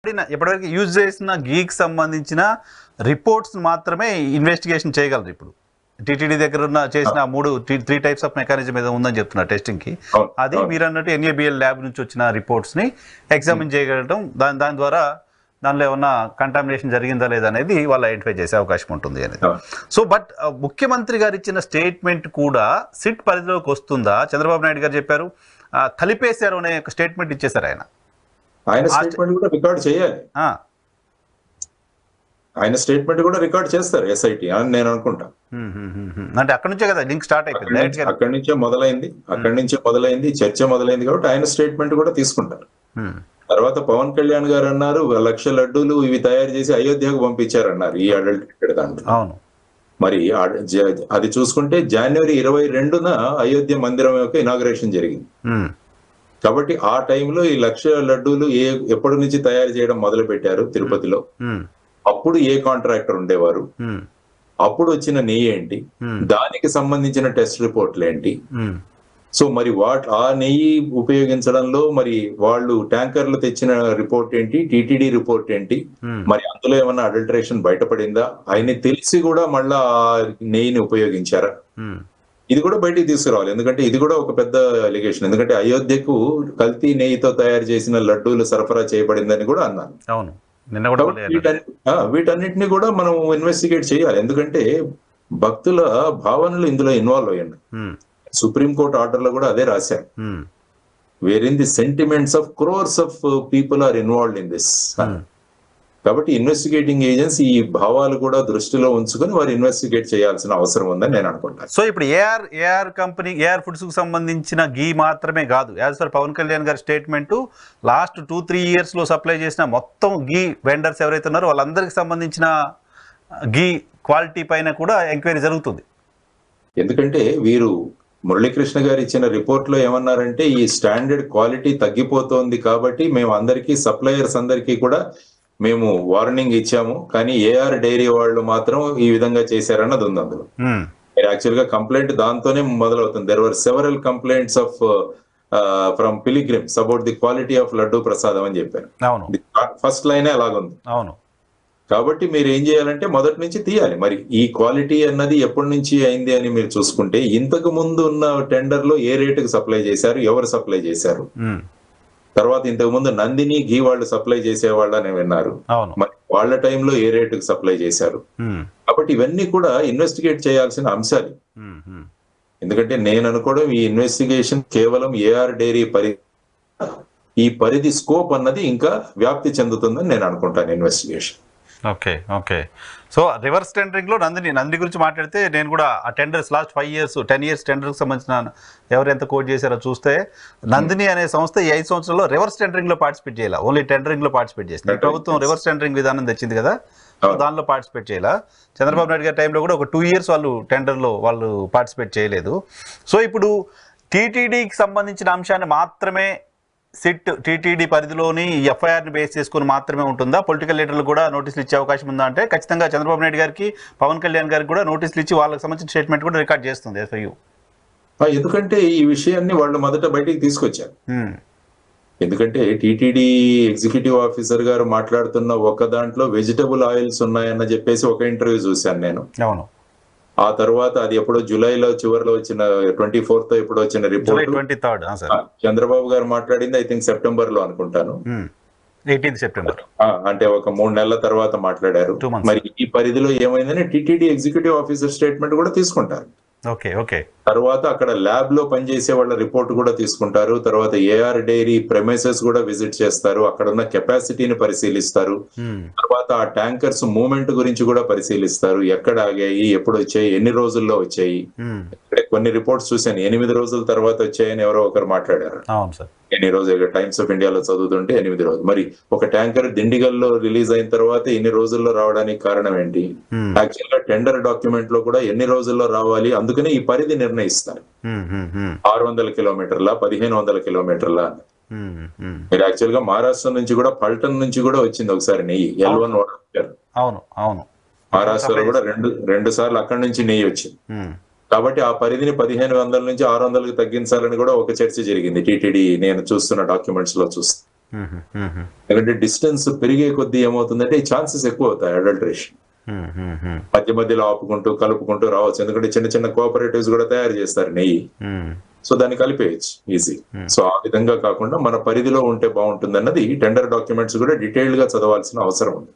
ఇప్పటివరకు యూజ్ చేసిన గీకి సంబంధించిన రిపోర్ట్స్ మాత్రమే ఇన్వెస్టిగేషన్ చేయగలరు. ఇప్పుడు టీటీడీ దగ్గర ఉన్న చేసిన త్రీ టైప్స్ ఆఫ్ మెకానిజం ఏదో ఉందని చెప్తున్నారు టెస్టింగ్కి. అది మీరు అన్నట్టు NABL ల్యాబ్ నుంచి వచ్చిన రిపోర్ట్స్ని ఎగ్జామిన్ చేయగలగడం, దాని ద్వారా దానిలో ఏమన్నా కంటామినేషన్ జరిగిందా లేదా అనేది వాళ్ళు ఐడెంటిఫై చేసే అవకాశం ఉంటుంది అనేది. సో బట్ ముఖ్యమంత్రి గారు ఇచ్చిన స్టేట్మెంట్ కూడా సిట్ పరిధిలోకి వస్తుందా? చంద్రబాబు నాయుడు గారు చెప్పారు కలిపేశారు అనే ఒక స్టేట్మెంట్ ఇచ్చేశారు ఆయన స్టేట్మెంట్ కూడా రికార్డ్ చేయాలి. ఆయన స్టేట్మెంట్ కూడా రికార్డ్ చేస్తారు SIT అని నేను అనుకుంటా. అంటే అక్కడ నుంచే కదా లింక్ స్టార్ట్ అయిపోయింది, అక్కడి నుంచే మొదలైంది చర్చ మొదలైంది కాబట్టి ఆయన స్టేట్మెంట్ కూడా తీసుకుంటారు. తర్వాత పవన్ కళ్యాణ్ గారు అన్నారు 1,00,000 లడ్డూలు ఇవి తయారు చేసి అయోధ్యకు పంపించారన్నారు ఈ అడల్టరేటెడ్ దాంట్లో. మరి అది చూసుకుంటే జనవరి 22న అయోధ్య మందిరం యొక్క ఇనాగ్రేషన్ జరిగింది. కాబట్టి ఆ టైంలో ఈ 1,00,000 లడ్డూలు ఎప్పటి నుంచి తయారు చేయడం మొదలు పెట్టారు తిరుపతిలో, అప్పుడు ఏ కాంట్రాక్టర్ ఉండేవారు, అప్పుడు వచ్చిన నెయ్యి ఏంటి, దానికి సంబంధించిన టెస్ట్ రిపోర్ట్లు ఏంటి, సో మరి ఆ నెయ్యి ఉపయోగించడంలో మరి వాళ్ళు ట్యాంకర్లు తెచ్చిన రిపోర్ట్ ఏంటి, టీటీడీ రిపోర్ట్ ఏంటి, మరి అందులో ఏమన్నా అడల్టరేషన్ బయటపడిందా, ఆయన తెలిసి కూడా మళ్ళా ఆ నెయ్యిని ఉపయోగించారా, ఇది కూడా బయటికి తీసుకురావాలి. ఎందుకంటే ఇది కూడా ఒక పెద్ద అలిగేషన్. ఎందుకంటే అయోధ్యకు కల్తీ నెయ్యితో తయారు చేసిన లడ్డూలు సరఫరా చేయబడిందని కూడా అన్నారు. వీటన్నిటిని కూడా మనం ఇన్వెస్టిగేట్ చేయాలి. ఎందుకంటే భక్తుల భావనలు ఇందులో ఇన్వాల్వ్ అయ్యాయి. సుప్రీంకోర్టు ఆర్డర్ లో కూడా అదే రాశారు, wherein the sentiments of crores of people are involved in this. కాబట్టి ఇన్వెస్టిగేటింగ్ ఏజెన్సీ ఈ భావాలు కూడా దృష్టిలో ఉంచుకొని వారు ఇన్వెస్టిగేట్ చేయాల్సిన అవసరం ఉందని నేను అనుకుంటాను. సో ఇప్పుడు ఏఆర్ కంపెనీ ఏఆర్ ఫుడ్స్ కు సంబంధించిన గీ మాత్రమే కాదు, యాజ్ పర్ పవన్ కళ్యాణ్ గారి స్టేట్మెంట్ లాస్ట్ 2-3 years లో సప్లై చేసిన మొత్తం గీ వెండర్స్ ఎవరైతే ఉన్నారో వాళ్ళందరికి సంబంధించిన గీ క్వాలిటీ పైన కూడా ఎంక్వైరీ జరుగుతుంది. ఎందుకంటే వీరు మురళీకృష్ణ గారు ఇచ్చిన రిపోర్ట్ లో ఏమన్నారంటే ఈ స్టాండర్డ్ క్వాలిటీ తగ్గిపోతోంది కాబట్టి మేము అందరికీ సప్లయర్స్ అందరికీ కూడా మేము వార్నింగ్ ఇచ్చాము, కానీ ఏఆర్ డైరీ వాళ్ళు మాత్రం ఈ విధంగా చేశారన్నది ఉంది అందులో. యాక్చువల్ గా కంప్లైంట్ దాంతోనే మొదలవుతుంది. There were several complaints of from pilgrims about the quality of laddu prasadam అని చెప్పారు. ఫస్ట్ లైనే అలాగుంది. కాబట్టి మీరు ఏం చేయాలంటే మొదటి నుంచి తీయాలి. మరి ఈ క్వాలిటీ అన్నది ఎప్పటి నుంచి అయింది అని మీరు చూసుకుంటే ఇంతకు ముందు ఉన్న టెండర్ లో ఏ రేటుకు సప్లై చేశారు, ఎవరు సప్లై చేశారు, తర్వాత ఇంతకు ముందు నందిని ఘీ వాళ్ళు సప్లై చేసేవాళ్ళని విన్నారు, మరి వాళ్ళ టైంలో ఏ రేటుకు సప్లై చేశారు. కాబట్టి ఇవన్నీ కూడా ఇన్వెస్టిగేట్ చేయాల్సిన అంశాలు. ఎందుకంటే నేను అనుకోవడం ఈ ఇన్వెస్టిగేషన్ కేవలం ఏఆర్ డైరీ ఈ పరిధి స్కోప్ అన్నది ఇంకా వ్యాప్తి చెందుతుందని నేను అనుకుంటాను investigation. Okay. So reverse tendering లో నందిని గురించి మాట్లాడితే నేను కూడా ఆ టెండర్స్ లాస్ట్ 10 years టెండర్కి సంబంధించిన ఎవరు ఎంత కోట్ చేశారో చూస్తే నందిని అనే సంస్థ ఈ 5 సంవత్సరాల్లో రివర్స్ టెండరింగ్ లో పార్టిసిపేట్ చేయాలి, ఓన్లీ టెండరింగ్ లో పార్టిసిపేట్ చేసింది. ప్రభుత్వం రివర్స్ టెండరింగ్ విధానం తెచ్చింది కదా, దానిలో పార్టిసిపేట్ చేయాల. చంద్రబాబు నాయుడు గారి టైంలో కూడా ఒక 2 years వాళ్ళు టెండర్లో వాళ్ళు పార్టిసిపేట్ చేయలేదు. సో ఇప్పుడు టీటీడీకి సంబంధించిన అంశాన్ని మాత్రమే సిట్ టీటీడీ పరిధిలోని FIRని బేస్ చేసుకుని మాత్రమే ఉంటుందా? పొలిటికల్ లీడర్లు కూడా నోటీసులు ఇచ్చే అవకాశం ఉందా? అంటే ఖచ్చితంగా చంద్రబాబు నాయుడు గారికి పవన్ కళ్యాణ్ గారికి కూడా నోటీసులు ఇచ్చి వాళ్ళకి సంబంధించిన స్టేట్మెంట్ కూడా రికార్డ్ చేస్తుంది FIU. ఎందుకంటే ఈ విషయాన్ని వాళ్ళు మొదట బయటికి తీసుకొచ్చారు. ఎందుకంటే టీటీడీ ఎగ్జిక్యూటివ్ ఆఫీసర్ గారు మాట్లాడుతున్న ఒక దాంట్లో వెజిటబుల్ ఆయిల్స్ ఉన్నాయన్న చెప్పేసి ఒక ఇంటర్వ్యూ చూశాను నేను. ఆ తర్వాత అది ఎప్పుడో జూలైలో చివరిలో వచ్చిన 24th ఎప్పుడో వచ్చిన రిపోర్ట్, చంద్రబాబు గారు మాట్లాడింది ఐ థింక్ సెప్టెంబర్ లో అనుకుంటాను, 18th September, అంటే ఒక 3 నెలల తర్వాత మాట్లాడారు. మరి ఈ పరిధిలో ఏమైందని టీటీడీ ఎగ్జిక్యూటివ్ ఆఫీసర్ స్టేట్మెంట్ కూడా తీసుకుంటారు. తర్వాత అక్కడ ల్యాబ్ లో పనిచేసే వాళ్ళ రిపోర్ట్ కూడా తీసుకుంటారు. తర్వాత ఏఆర్ డైరీ ప్రెమైసెస్ కూడా విజిట్ చేస్తారు, అక్కడ ఉన్న కెపాసిటీని పరిశీలిస్తారు. తర్వాత ఆ ట్యాంకర్స్ మూవ్మెంట్ గురించి కూడా పరిశీలిస్తారు, ఎక్కడ ఆగాయి, ఎప్పుడు వచ్చాయి, ఎన్ని రోజుల్లో వచ్చాయి. కొన్ని రిపోర్ట్స్ చూశాను 8 రోజుల తర్వాత వచ్చాయని ఎవరో ఒకరు మాట్లాడారు. ఎన్ని రోజులు టైమ్స్ ఆఫ్ ఇండియాలో చదువుతుంటే 8 రోజులు. మరి ఒక ట్యాంకర్ దిండిగల్లో రిలీజ్ అయిన తర్వాత ఎన్ని రోజుల్లో రావడానికి కారణం ఏంటి? యాక్చువల్ గా టెండర్ డాక్యుమెంట్ లో కూడా ఎన్ని రోజుల్లో రావాలి, అందుకనే ఈ పరిధి నిర్ణయిస్తారు. 600 కిలోమీటర్ల 1500 కిలోమీటర్ల. మీరు యాక్చువల్ గా మహారాష్ట్ర నుంచి కూడా పల్టన్ నుంచి కూడా వచ్చింది ఒకసారి నెయ్యి, L1 వాటర్. మహారాష్ట్రలో కూడా రెండు సార్లు అక్కడి నుంచి నెయ్యి వచ్చింది. కాబట్టి ఆ పరిధిని 1500 నుంచి 600కి తగ్గించాలని కూడా ఒక చర్చ జరిగింది టీటీడీ నేను చూస్తున్న డాక్యుమెంట్స్ లో చూస్తే. ఎందుకంటే డిస్టెన్స్ పెరిగే కొద్దీ ఏమవుతుందంటే ఛాన్సెస్ ఎక్కువ అవుతాయి అడల్టరేషన్. మధ్య మధ్యలో ఆపుకుంటూ కలుపుకుంటూ రావచ్చు, ఎందుకంటే చిన్న చిన్న కోఆపరేటివ్స్ కూడా తయారు చేస్తారు నెయ్యి, సో దాన్ని కలిపేయచ్చు ఈజీ. సో ఆ విధంగా కాకుండా మన పరిధిలో ఉంటే బాగుంటుంది అన్నది టెండర్ డాక్యుమెంట్స్ కూడా డీటెయిల్డ్ గా చదవాల్సిన అవసరం ఉంది.